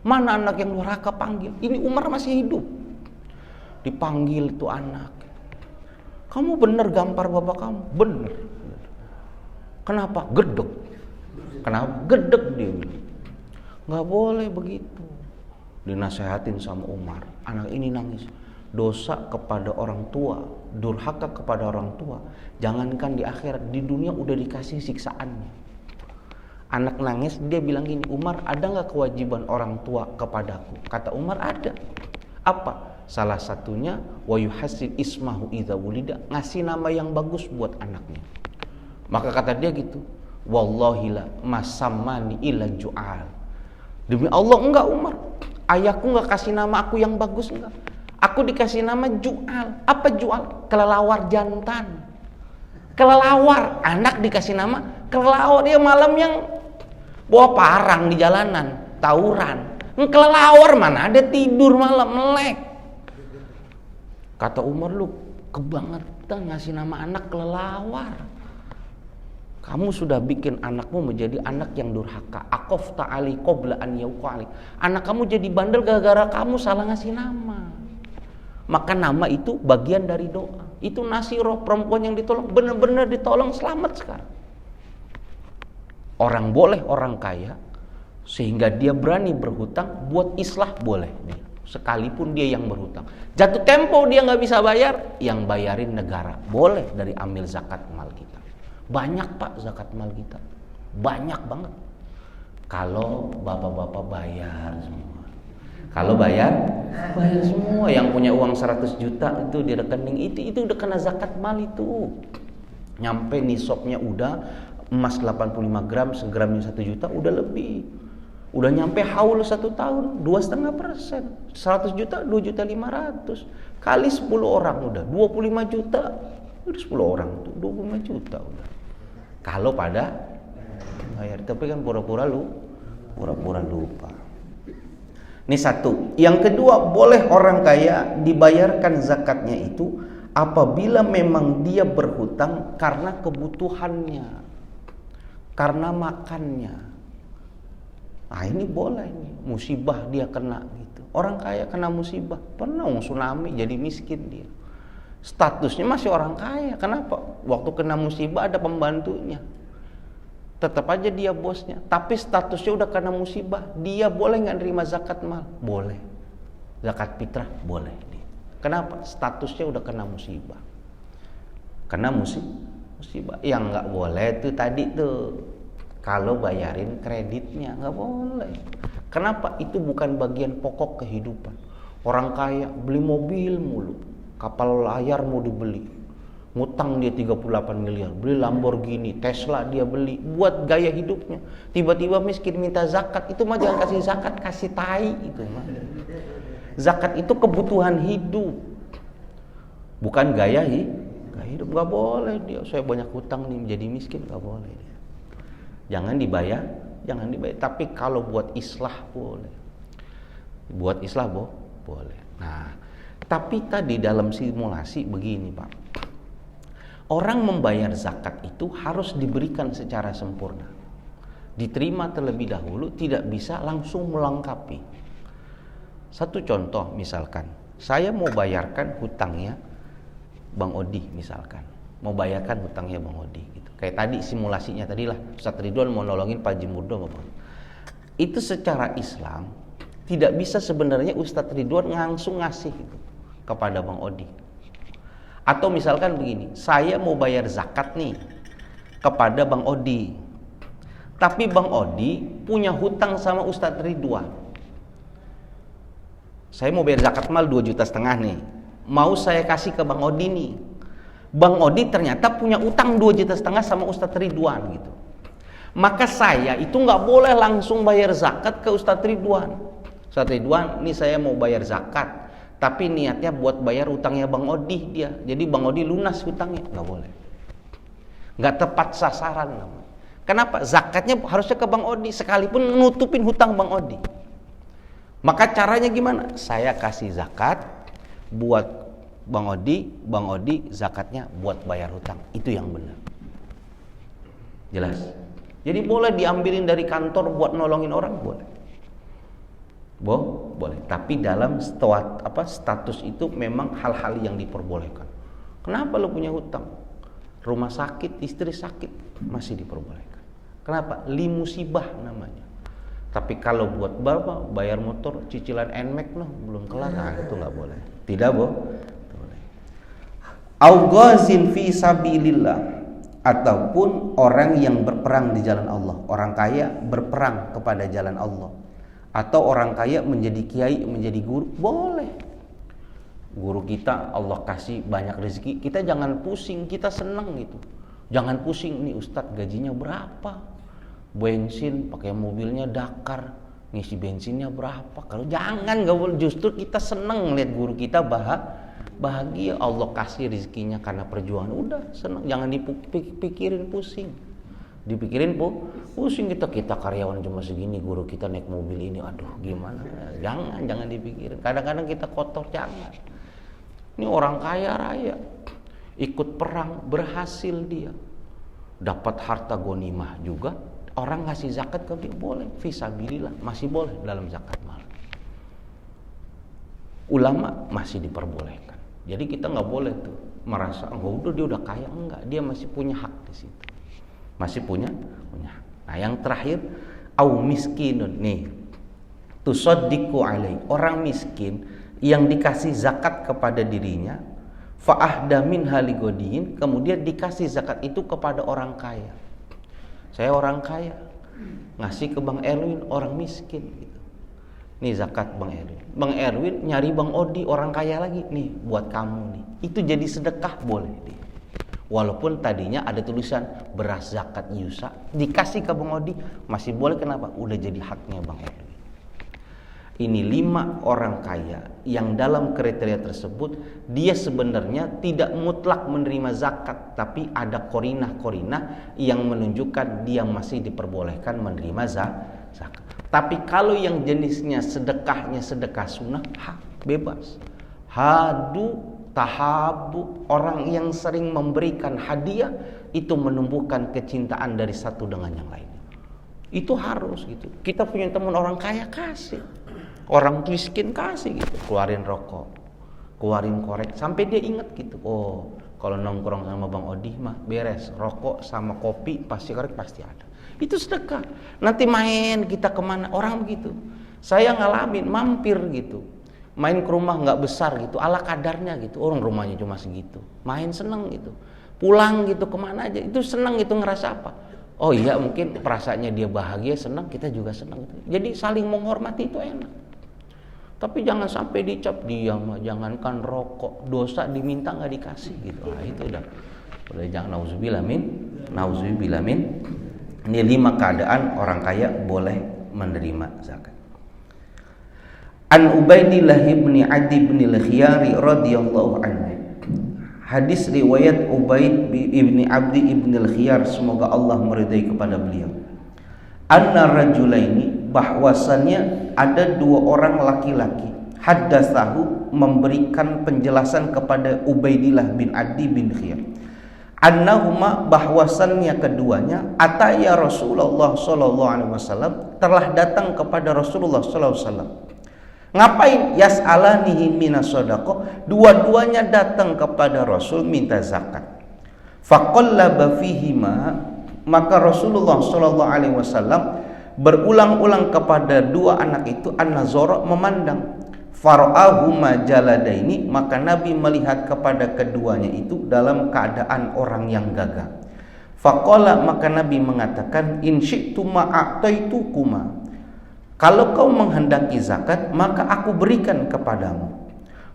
Mana anak yang durhaka, panggil. Ini Umar masih hidup. Dipanggil itu anak. Kamu bener gampar bapak kamu? Bener. Kenapa? Gedek. Kenapa? Gedek dia. Gak boleh begitu. Dinasehatin sama Umar. Anak ini nangis. Dosa kepada orang tua, durhaka kepada orang tua. Jangankan di akhirat, di dunia udah dikasih siksaannya. Anak nangis, dia bilang gini, Umar, ada gak kewajiban orang tua kepadaku? Kata Umar, ada. Apa? Salah satunya, wa yuhassin ismahu idza wulida, ngasih nama yang bagus buat anaknya. Maka kata dia gitu, wallahi la masammani illa ju'al. Demi Allah, enggak Umar. Ayahku enggak kasih nama aku yang bagus, enggak. Aku dikasih nama Ju'al. Apa Ju'al? Kelelawar jantan. Kelelawar, anak dikasih nama kelelawar. Dia malam yang bawa parang di jalanan, tawuran. Kelelawar mana ada tidur malam, melek. Kata Umar, lu kebangetan ngasih nama anak kelelawar. Kamu sudah bikin anakmu menjadi anak yang durhaka. Aqaf ta'ali qabla an yauqali. Anak kamu jadi bandel gara-gara kamu salah ngasih nama. Maka nama itu bagian dari doa. Itu Nasiroh, perempuan yang ditolong, benar-benar ditolong, selamat sekarang. Orang boleh orang kaya sehingga dia berani berhutang buat islah, boleh dia. Sekalipun dia yang berhutang, jatuh tempo dia nggak bisa bayar, yang bayarin negara, boleh dari ambil zakat mal kita. Banyak Pak zakat mal kita, banyak banget. Kalau bapak-bapak bayar semua, kalau bayar semua. Yang punya uang 100 juta itu di rekening itu udah kena zakat mal itu. Nyampe nisabnya udah emas 85 gram, segramnya 1 juta udah lebih. Udah nyampe haul 1 tahun 2,5%. 100 juta 2.500.000 kali 10 orang udah 25 juta. Udah 10 orang tuh 25 juta udah. Kalau pada bayar, tapi kan pura-pura lupa. Ini satu. Yang kedua, boleh orang kaya dibayarkan zakatnya itu apabila memang dia berhutang karena kebutuhannya, karena makannya. Nah ini boleh nih, musibah dia kena gitu. Orang kaya kena musibah, pernah tsunami jadi miskin dia. Statusnya masih orang kaya. Kenapa? Waktu kena musibah ada pembantunya. Tetap aja dia bosnya. Tapi statusnya udah kena musibah. Dia boleh nggak nerima zakat mal? Boleh. Zakat fitrah? Boleh. Kenapa? Statusnya udah kena musibah. Kena musibah. Yang nggak boleh tuh tadi tuh, kalau bayarin kreditnya nggak boleh. Kenapa? Itu bukan bagian pokok kehidupan. Orang kaya beli mobil mulu. Kapal layar mau dibeli, ngutang dia 38 miliar, beli Lamborghini, Tesla dia beli, buat gaya hidupnya. Tiba-tiba miskin minta zakat, itu mah jangan kasih zakat, kasih tai itu mah. Zakat itu kebutuhan hidup, bukan gaya hidup. Gak boleh dia, saya banyak hutang nih menjadi miskin, gak boleh dia. Jangan dibayar. Tapi kalau buat islah boleh. Buat islah boleh. Nah, tapi tadi dalam simulasi begini Pak, orang membayar zakat itu harus diberikan secara sempurna, diterima terlebih dahulu, tidak bisa langsung melengkapi. Satu contoh, misalkan saya mau bayarkan hutangnya Bang Odi, misalkan mau bayarkan hutangnya Bang Odi gitu. Kayak tadi simulasinya tadilah, Ustaz Ridwan mau nolongin Pak Haji Murdo, itu secara Islam tidak bisa sebenarnya Ustadz Ridwan langsung ngasih gitu kepada Bang Odi. Atau misalkan begini, saya mau bayar zakat nih kepada Bang Odi, tapi Bang Odi punya hutang sama Ustadz Ridwan. Saya mau bayar zakat mal 2,5 juta nih, mau saya kasih ke Bang Odi nih. Bang Odi ternyata punya utang 2,5 juta sama Ustadz Ridwan gitu. Maka saya itu nggak boleh langsung bayar zakat ke Ustadz Ridwan. Ustadz Ridwan, ini saya mau bayar zakat, tapi niatnya buat bayar utangnya Bang Odi dia. Jadi Bang Odi lunas hutangnya, nggak boleh. Nggak tepat sasaran namanya. Kenapa? Zakatnya harusnya ke Bang Odi, sekalipun nutupin hutang Bang Odi. Maka caranya gimana? Saya kasih zakat buat Bang Odi zakatnya buat bayar hutang. Itu yang benar. Jelas? Jadi boleh diambilin dari kantor buat nolongin orang, boleh. Boleh, tapi dalam status itu memang hal-hal yang diperbolehkan. Kenapa lo punya hutang? Rumah sakit, istri sakit, masih diperbolehkan. Kenapa? Limusibah namanya. Tapi kalau buat bapak bayar motor, cicilan NMAX belum kelar, nah itu nggak boleh. Tidak boleh. Au ghazin fi sabilillah, ataupun orang yang berperang di jalan Allah. Orang kaya berperang kepada jalan Allah. Atau orang kaya menjadi kiai, menjadi guru, boleh. Guru kita Allah kasih banyak rezeki, kita jangan pusing, kita senang gitu. Jangan pusing, nih Ustadz gajinya berapa, bensin pakai mobilnya Dakar, ngisi bensinnya berapa. Kalau jangan, gak boleh. Justru kita senang lihat guru kita bahagia, Allah kasih rezekinya karena perjuangan, udah senang. Jangan dipikirin pusing. Dipikirin pusing kita karyawan cuma segini, guru kita naik mobil ini, aduh gimana. Jangan dipikirin. Kadang-kadang kita kotor, jangan. Ini orang kaya raya ikut perang, berhasil dia dapat harta ghanimah juga, orang ngasih zakat ke dia boleh, fisabilillah masih boleh dalam zakat mal. Ulama masih diperbolehkan. Jadi kita nggak boleh tuh merasa udah dia udah kaya, enggak, dia masih punya hak di situ. Masih punya. Nah, yang terakhir, au miskinun nih. Tusaddiqu alai. Orang miskin yang dikasih zakat kepada dirinya, fa ahda min haligodiin, kemudian dikasih zakat itu kepada orang kaya. Saya orang kaya, ngasih ke Bang Erwin orang miskin gitu. Nih zakat Bang Erwin. Bang Erwin nyari Bang Odi orang kaya lagi, nih buat kamu nih. Itu jadi sedekah boleh dia. Walaupun tadinya ada tulisan beras zakat Yusa, dikasih ke Bang Odi masih boleh. Kenapa? Udah jadi haknya Bang Erwin. Ini 5 orang kaya yang dalam kriteria tersebut dia sebenarnya tidak mutlak menerima zakat, tapi ada korinah-korinah yang menunjukkan dia masih diperbolehkan menerima zakat. Tapi kalau yang jenisnya sedekahnya sedekah sunnah, bebas. Hadu tahabu, orang yang sering memberikan hadiah itu menumbuhkan kecintaan dari satu dengan yang lain. Itu harus gitu. Kita punya teman orang kaya, kasih. Orang miskin kasih gitu. Keluarin rokok, keluarin korek, sampai dia ingat gitu. Oh, kalau nongkrong sama Bang Odi mah beres, rokok sama kopi pasti korek pasti ada. Itu sedekah. Nanti main kita kemana, orang begitu. Saya ngalamin mampir gitu, main ke rumah nggak besar gitu, ala kadarnya gitu. Orang rumahnya cuma segitu, main seneng gitu. Pulang gitu kemana aja, itu seneng gitu, ngerasa apa? Oh iya, mungkin perasaannya dia bahagia, senang, kita juga senang. Jadi saling menghormati itu enak. Tapi jangan sampai dicap dia mah jangankan rokok, dosa diminta nggak dikasih gitu. Nah, itu udah jangan, nauzubillah min. Ini 5 keadaan orang kaya boleh menerima zakat. An Ubaidillah bin Adi bin al-Khiyari radhiyallahu anhu. Hadis riwayat Ubaid ibni Abdi ibn al-Khiyar, semoga Allah meridai kepada beliau. Anna rajulaini, bahwasannya ada 2 orang laki-laki, haddatsahu, memberikan penjelasan kepada Ubaidillah bin Adi bin Khiyar. Annahuma, bahwasannya keduanya, ataya Rasulullah sallallahu alaihi wasallam, telah datang kepada Rasulullah sallallahu alaihi wasallam. Ngapain? Yas'alanihi minas shadaqah, dua-duanya datang kepada Rasul minta zakat. Faqallaba fihima, maka Rasulullah sallallahu alaihi wasallam berulang-ulang kepada 2 anak itu, an-nazara, memandang. Fara'ahuma jaladaini, maka Nabi melihat kepada keduanya itu dalam keadaan orang yang gagah. Faqala, maka Nabi mengatakan, in syi'tuma a'taitukuma, kalau kau menghendaki zakat, maka aku berikan kepadamu.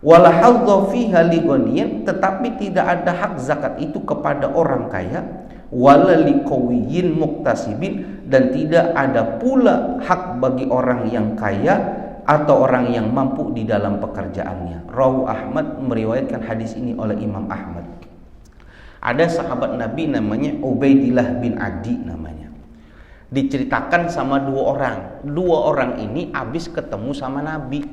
Wala hadza fiha lighaniyin, tetapi tidak ada hak zakat itu kepada orang kaya. Wala liqawiyyin muktasibin, dan tidak ada pula hak bagi orang yang kaya atau orang yang mampu di dalam pekerjaannya. Rawi Ahmad, meriwayatkan hadis ini oleh Imam Ahmad. Ada sahabat Nabi namanya Ubaidillah bin Adi namanya. Diceritakan sama 2 orang. 2 orang ini habis ketemu sama Nabi,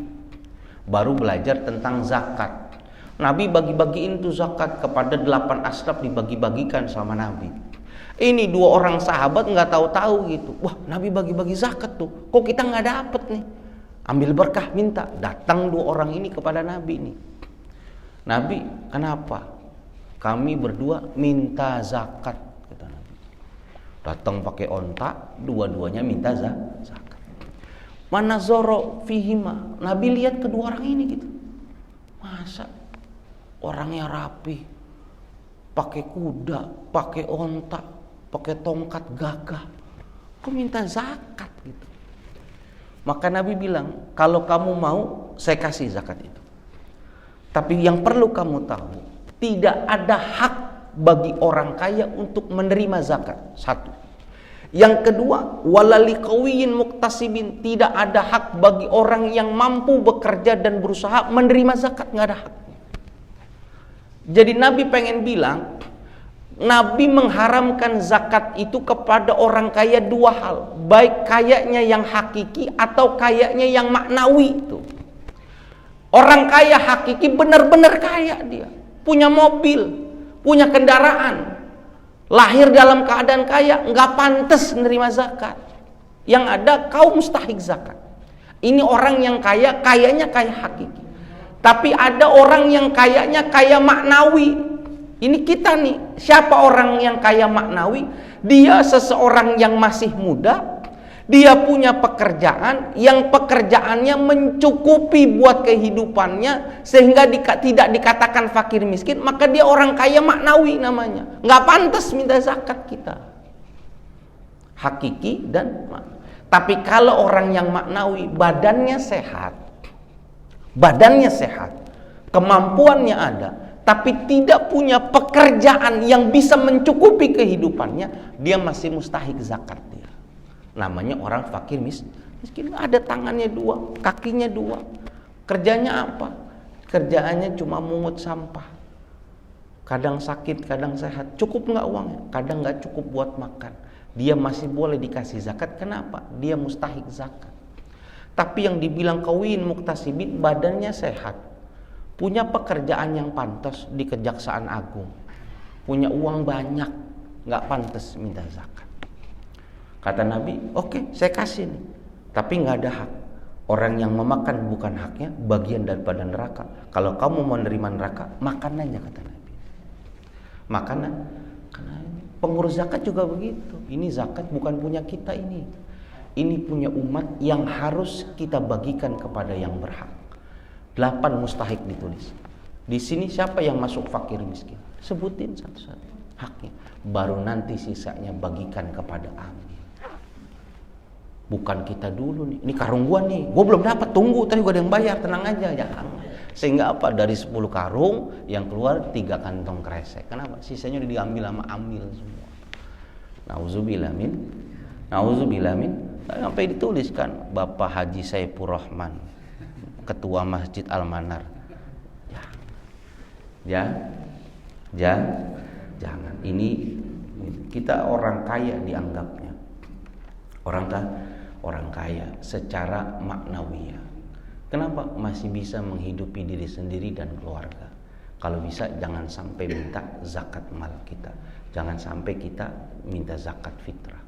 baru belajar tentang zakat. Nabi bagi-bagiin tuh zakat kepada 8 ashraf, dibagi-bagikan sama Nabi. Ini 2 orang sahabat nggak tahu-tahu gitu. Wah, Nabi bagi-bagi zakat tuh, kok kita nggak dapet nih? Ambil berkah, minta. Datang 2 orang ini kepada Nabi nih. Nabi, kenapa? Kami berdua minta zakat. Datang pakai onta, dua-duanya minta zakat. Mana zoro fihima, Nabi lihat kedua orang ini gitu. Masa orangnya rapi, pakai kuda, pakai onta, pakai tongkat gagah, kok minta zakat gitu. Maka Nabi bilang, kalau kamu mau, saya kasih zakat itu. Tapi yang perlu kamu tahu, tidak ada hak bagi orang kaya untuk menerima zakat. 1. Yang kedua, walali qawiyin muktasibin, tidak ada hak bagi orang yang mampu bekerja dan berusaha menerima zakat, nggak ada hak. Jadi Nabi pengen bilang, Nabi mengharamkan zakat itu kepada orang kaya 2 hal, baik kayanya yang hakiki atau kayanya yang maknawi itu. Orang kaya hakiki benar-benar kaya, dia punya mobil, punya kendaraan, lahir dalam keadaan kaya, nggak pantas menerima zakat. Yang ada kau mustahik zakat. Ini orang yang kaya, kayanya kaya hakiki. Tapi ada orang yang kayanya kaya maknawi. Ini kita nih, siapa orang yang kaya maknawi? Dia seseorang yang masih muda, dia punya pekerjaan yang pekerjaannya mencukupi buat kehidupannya sehingga tidak dikatakan fakir miskin, maka dia orang kaya maknawi namanya. Nggak pantas minta zakat kita. Hakiki dan maknawi. Tapi kalau orang yang maknawi, badannya sehat, kemampuannya ada, tapi tidak punya pekerjaan yang bisa mencukupi kehidupannya, dia masih mustahik zakat dia. Namanya orang fakir miskin. Miskin ada tangannya 2, kakinya 2. Kerjanya apa? Kerjaannya cuma mungut sampah. Kadang sakit, kadang sehat. Cukup nggak uangnya? Kadang nggak cukup buat makan. Dia masih boleh dikasih zakat. Kenapa? Dia mustahik zakat. Tapi yang dibilang kawin muktasibin, badannya sehat, punya pekerjaan yang pantas di Kejaksaan Agung, punya uang banyak, nggak pantas minta zakat. Kata Nabi, oke, saya kasih nih, tapi nggak ada hak. Orang yang memakan bukan haknya, bagian daripada neraka. Kalau kamu mau menerima neraka, makan aja, kata Nabi. Makanan, karena pengurus zakat juga begitu. Ini zakat bukan punya kita ini. Ini punya umat yang harus kita bagikan kepada yang berhak. 8 mustahik ditulis. Di sini siapa yang masuk fakir miskin? Sebutin satu-satu haknya. Baru nanti sisanya bagikan kepada amin. Bukan kita dulu nih. Ini karung gua nih. Gua belum dapat, tunggu. Tadi gua ada yang bayar, tenang aja. Jangan. Sehingga apa? Dari 10 karung yang keluar 3 kantong kresek. Kenapa? Sisanya udah diambil sama amil semua. Nauzubillah min. Sampai dituliskan Bapak Haji Saifur Rahman, Ketua Masjid Al-Manar. Jangan. Ini kita orang kaya dianggapnya. Orang kaya secara maknawiyah. Kenapa? Masih bisa menghidupi diri sendiri dan keluarga. Kalau bisa jangan sampai minta zakat mal kita. Jangan sampai kita minta zakat fitrah.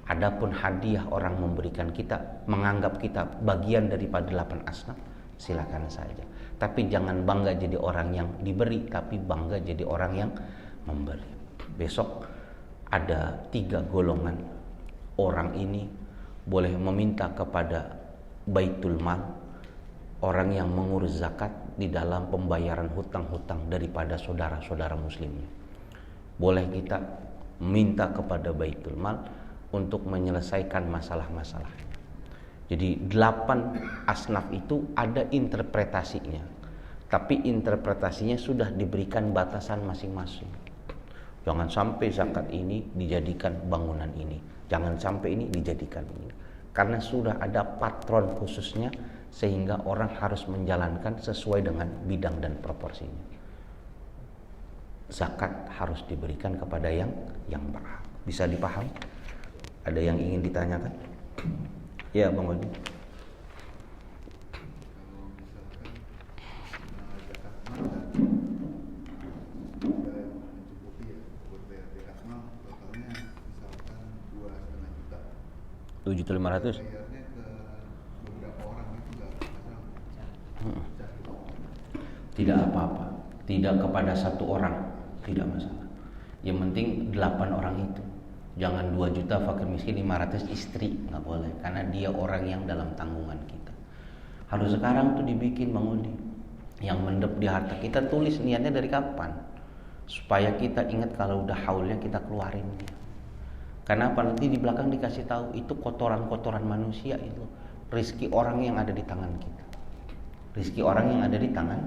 Adapun hadiah orang memberikan kita, menganggap kita bagian daripada 8 asnaf, silakan saja. Tapi jangan bangga jadi orang yang diberi, tapi bangga jadi orang yang memberi. Besok ada 3 golongan orang ini boleh meminta kepada Baitul Mal, orang yang mengurus zakat di dalam pembayaran hutang-hutang daripada saudara-saudara muslimnya. Boleh kita minta kepada Baitul Mal untuk menyelesaikan masalah-masalahnya. Jadi 8 asnaf itu ada interpretasinya, tapi interpretasinya sudah diberikan batasan masing-masing. Jangan sampai zakat ini dijadikan bangunan ini, jangan sampai ini dijadikan ini, karena sudah ada patron khususnya, sehingga orang harus menjalankan sesuai dengan bidang dan proporsinya. Zakat harus diberikan kepada yang berhak. Bisa dipahami? Ada yang ingin ditanyakan? Ya, Bang Odi. $7.500. Tidak apa-apa. Tidak kepada 1 orang, tidak masalah. Yang penting 8 orang itu. Jangan 2 juta fakir miskin 500 istri, nggak boleh, karena dia orang yang dalam tanggungan kita. Harus sekarang tuh dibikin, Bang Udi, yang mendep di harta kita, tulis niatnya dari kapan, supaya kita ingat kalau udah haulnya kita keluarin dia. Karena apa? Nanti di belakang dikasih tahu itu kotoran-kotoran manusia, itu rizki orang yang ada di tangan kita, rizki orang yang ada di tangan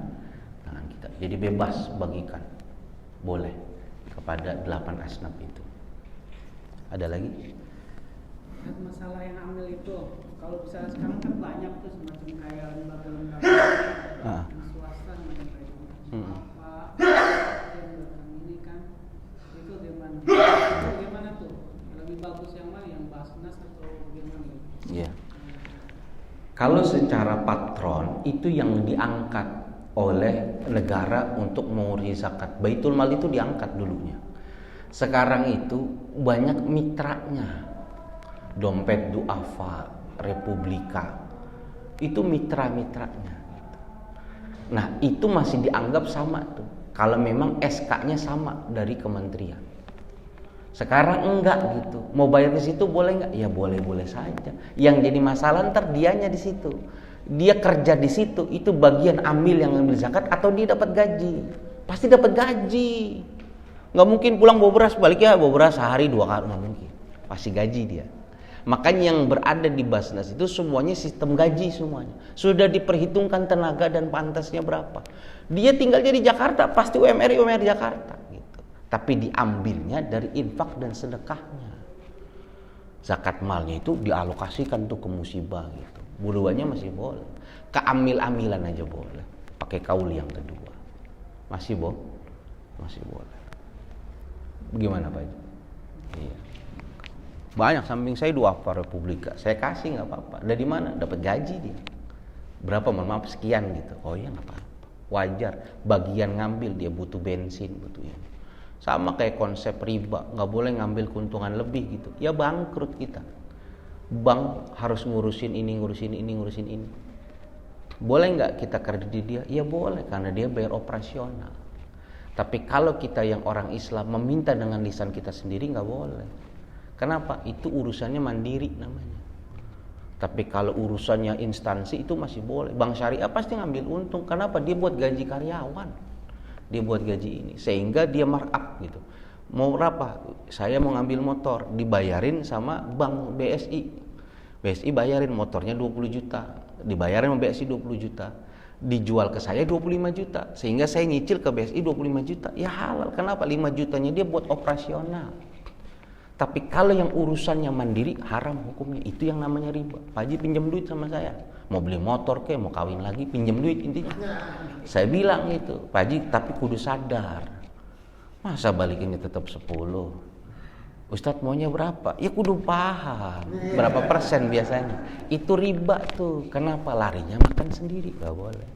kita. Jadi bebas bagikan, boleh kepada 8 asnaf itu. Ada lagi? Masalah yang ambil itu, kalau misalnya sekarang kan banyak tuh semacam kayak lembaga-lembaga swasta macam kayak gitu. Apa yang ini kan itu gimana tuh? Lebih bagus yang mana, yang Basnas atau bagaimana? Iya. Kalau secara patron itu yang diangkat oleh negara untuk mengurus zakat. Baitul Mal itu diangkat dulunya. Sekarang itu banyak mitranya. Dompet Duafa, Republika, itu mitra-mitranya. Nah, itu masih dianggap sama tuh. Kalau memang SK-nya sama dari kementerian. Sekarang enggak gitu. Mau bayar ke situ boleh enggak? Ya boleh-boleh saja. Yang jadi masalah ntar dianya di situ. Dia kerja di situ, itu bagian amil yang ngambil zakat atau dia dapat gaji? Pasti dapat gaji. Nggak mungkin pulang bawa beras, baliknya bawa beras sehari 2 kali, nggak mungkin. Pasti gaji dia. Makanya yang berada di Basnas itu semuanya sistem gaji semuanya. Sudah diperhitungkan tenaga dan pantasnya berapa. Dia tinggalnya di Jakarta, pasti UMR Jakarta gitu. Tapi diambilnya dari infak dan sedekahnya. Zakat malnya itu dialokasikan tuh ke musibah gitu. Buruannya masih boleh. Keamil-amilan aja boleh. Pakai kaul yang kedua. Masih boleh. Bagaimana Pak Haji? Iya. Banyak samping saya duafa Republika. Saya kasih nggak apa-apa. Dari mana? Dapat gaji dia. Berapa? Maaf sekian gitu. Oh iya nggak apa-apa. Wajar. Bagian ngambil dia butuh bensin, butuh ya. Sama kayak konsep riba, nggak boleh ngambil keuntungan lebih gitu. Ya bangkrut kita. Bank harus ngurusin ini. Boleh nggak kita kredit dia? Ya boleh, karena dia bayar operasional. Tapi kalau kita yang orang Islam meminta dengan lisan kita sendiri nggak boleh. Kenapa? Itu urusannya mandiri namanya. Tapi kalau urusannya instansi itu masih boleh. Bank syariah pasti ngambil untung. Kenapa? Dia buat gaji karyawan. Dia buat gaji ini, sehingga dia markup gitu. Mau berapa? Saya mau ngambil motor, dibayarin sama bank BSI. BSI bayarin motornya 20 juta, dibayarin sama BSI 20 juta. Dijual ke saya 25 juta, sehingga saya nyicil ke BSI 25 juta. Ya halal. Kenapa? 5 jutanya dia buat operasional. Tapi kalau yang urusannya mandiri, haram hukumnya. Itu yang namanya riba. Pak Haji pinjam duit sama saya, mau beli motor ke, mau kawin lagi, pinjam duit intinya. Saya bilang itu, Pak Haji, tapi kudu sadar. Masa balikinnya tetap 10? Ustadz maunya berapa? Ya kudu paham. Berapa persen biasanya? Itu riba tuh. Kenapa? Larinya makan sendiri, gak boleh.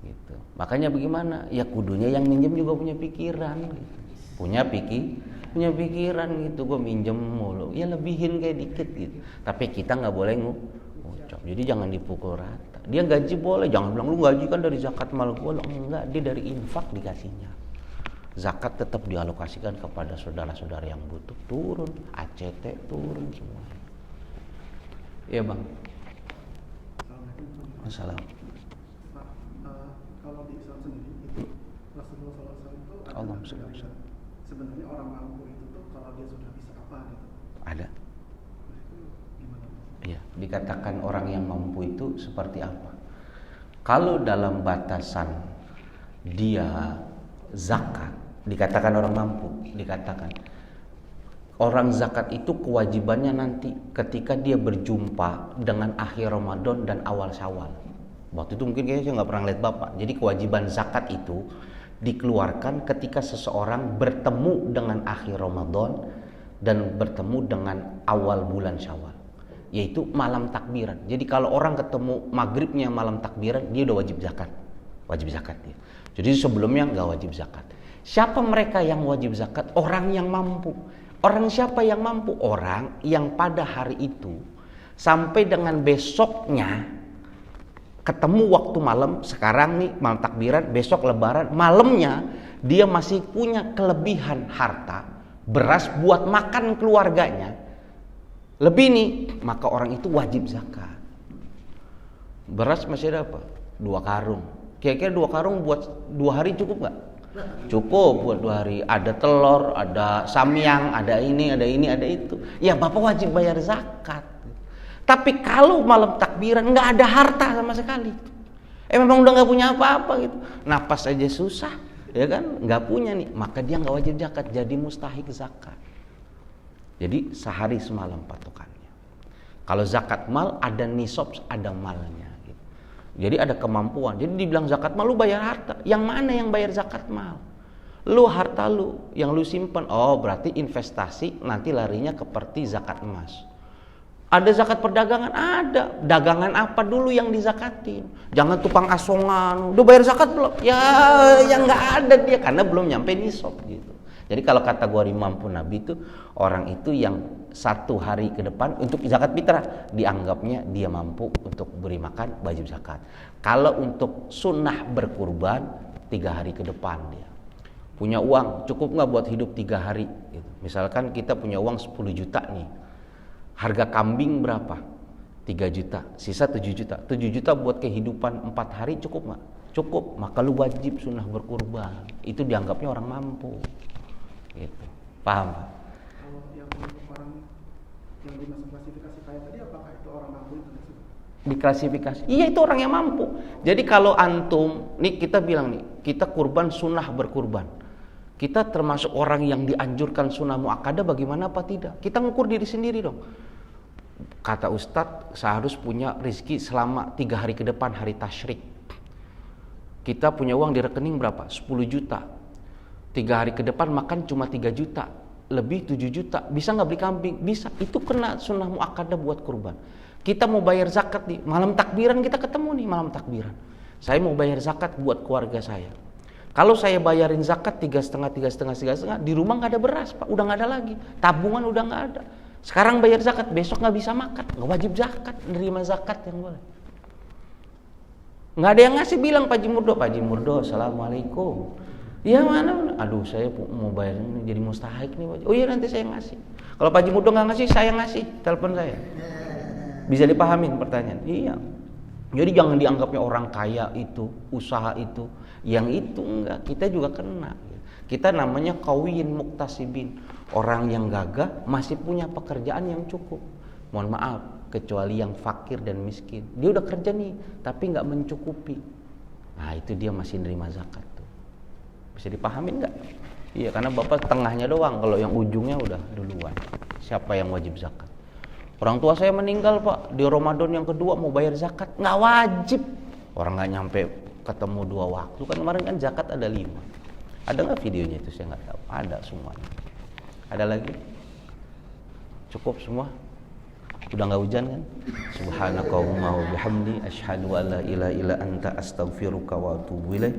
Gitu. Makanya bagaimana? Ya kudunya yang minjem juga punya pikiran. Gitu. Punya pikiran gitu. Gue minjem mulu, ya lebihin kayak dikit gitu. Tapi kita nggak boleh ngucap. Jadi jangan dipukul rata. Dia gaji boleh, jangan bilang lu gaji kan dari zakat mal gue. Enggak, dia dari infak dikasihnya. Zakat tetap dialokasikan kepada saudara-saudara yang butuh. Turun, ACT turun semua. Iya bang. Assalamualaikum. Pak, kalau di Islam sendiri itu Rasulullah SAW itu ada sebenarnya orang mampu itu tuh kalau dia sudah bisa apa gitu? Ada. Itu gimana? Iya, dikatakan orang yang mampu itu seperti apa? Kalau dalam batasan dia zakat, dikatakan orang mampu, dikatakan orang zakat itu kewajibannya nanti ketika dia berjumpa dengan akhir Ramadan dan awal Syawal. Waktu itu mungkin kayaknya saya nggak pernah lihat Bapak. Jadi kewajiban zakat itu dikeluarkan ketika seseorang bertemu dengan akhir Ramadan dan bertemu dengan awal bulan Syawal, yaitu malam takbiran. Jadi kalau orang ketemu maghribnya malam takbiran, dia udah wajib zakat dia. Jadi sebelumnya nggak wajib zakat. Siapa mereka yang wajib zakat? Orang yang mampu. Orang siapa yang mampu? Orang yang pada hari itu sampai dengan besoknya ketemu waktu malam, sekarang nih malam takbiran, besok lebaran, malamnya dia masih punya kelebihan harta, beras buat makan keluarganya, lebih nih, maka orang itu wajib zakat. Beras masih ada apa? 2 karung. Kira-kira 2 karung buat 2 hari cukup nggak? Cukup buat 2 hari. Ada telur, ada samyang, ada ini, ada itu. Ya Bapak wajib bayar zakat. Tapi kalau malam takbiran nggak ada harta sama sekali, memang udah nggak punya apa-apa gitu, napas aja susah, ya kan, nggak punya nih, maka dia nggak wajib zakat, jadi mustahik zakat. Jadi sehari semalam patokannya. Kalau zakat mal ada nisab, ada malnya. Gitu. Jadi ada kemampuan. Jadi dibilang zakat mal, lu bayar harta. Yang mana yang bayar zakat mal? Lu harta lu yang lu simpan. Oh berarti investasi nanti larinya seperti zakat emas. Ada zakat perdagangan? Ada. Dagangan apa dulu yang dizakatin? Jangan tukang asongan. Udah bayar zakat belum? Ya yang nggak ada dia karena belum nyampe nisab gitu. Jadi kalau kategori mampu Nabi itu orang itu yang 1 hari ke depan untuk zakat fitrah dianggapnya dia mampu untuk beri makan wajib zakat. Kalau untuk sunnah berkurban 3 hari ke depan dia. Punya uang cukup nggak buat hidup 3 hari? Gitu. Misalkan kita punya uang 10 juta nih. Harga kambing berapa? 3 juta, sisa 7 juta. 7 juta buat kehidupan 4 hari cukup nggak? Cukup, maka lu wajib sunnah berkurban. Itu dianggapnya orang mampu. Gitu. Paham? Kalau yang orang yang dimasuk klasifikasi kaya tadi, apakah itu orang mampu itu? Diklasifikasi. Iya itu orang yang mampu. Jadi kalau antum, nih kita bilang nih, kita kurban sunnah berkurban. Kita termasuk orang yang dianjurkan sunnah muakkadah bagaimana apa tidak? Kita ngukur diri sendiri dong. Kata Ustadz, saya harus punya rezeki selama 3 hari ke depan, hari tasyrik. Kita punya uang di rekening berapa? 10 juta. 3 hari ke depan makan cuma 3 juta. Lebih 7 juta. Bisa nggak beli kambing? Bisa. Itu kena sunnah muakkadah buat kurban. Kita mau bayar zakat nih, malam takbiran kita ketemu nih malam takbiran. Saya mau bayar zakat buat keluarga saya. Kalau saya bayarin zakat 3,5, di rumah nggak ada beras, Pak. Udah nggak ada lagi. Tabungan udah nggak ada. Sekarang bayar zakat, besok nggak bisa makan. Nggak wajib zakat, nerima zakat yang boleh. Nggak ada yang ngasih, bilang Pak Haji Murdo, Assalamualaikum. Ya mana? Aduh, saya mau bayar ini jadi mustahik nih, Pak. Oh iya, nanti saya ngasih. Kalau Pak Haji Murdo nggak ngasih, saya ngasih. Telepon saya. Bisa dipahamin pertanyaan? Iya. Jadi jangan dianggapnya orang kaya itu, usaha itu, yang itu enggak. Kita juga kena. Kita namanya qawiyin muktasibin. Orang yang gagah masih punya pekerjaan yang cukup. Mohon maaf, kecuali yang fakir dan miskin. Dia udah kerja nih, tapi nggak mencukupi. Nah itu dia masih nerima zakat tuh. Bisa dipahamin nggak? Iya, karena Bapak tengahnya doang. Kalau yang ujungnya udah duluan. Siapa yang wajib zakat? Orang tua saya meninggal, Pak, di Ramadan yang kedua mau bayar zakat, nggak wajib. Orang nggak nyampe ketemu 2 waktu. Kan kemarin kan zakat ada 5. Ada nggak videonya itu? Saya nggak tahu. Ada semuanya. Ada lagi? Cukup semua? Udah nggak hujan kan? Subhanakallahumma wa bihamdi asyhadu an la ilaha illa anta astaghfiruka wa atubu ilaik.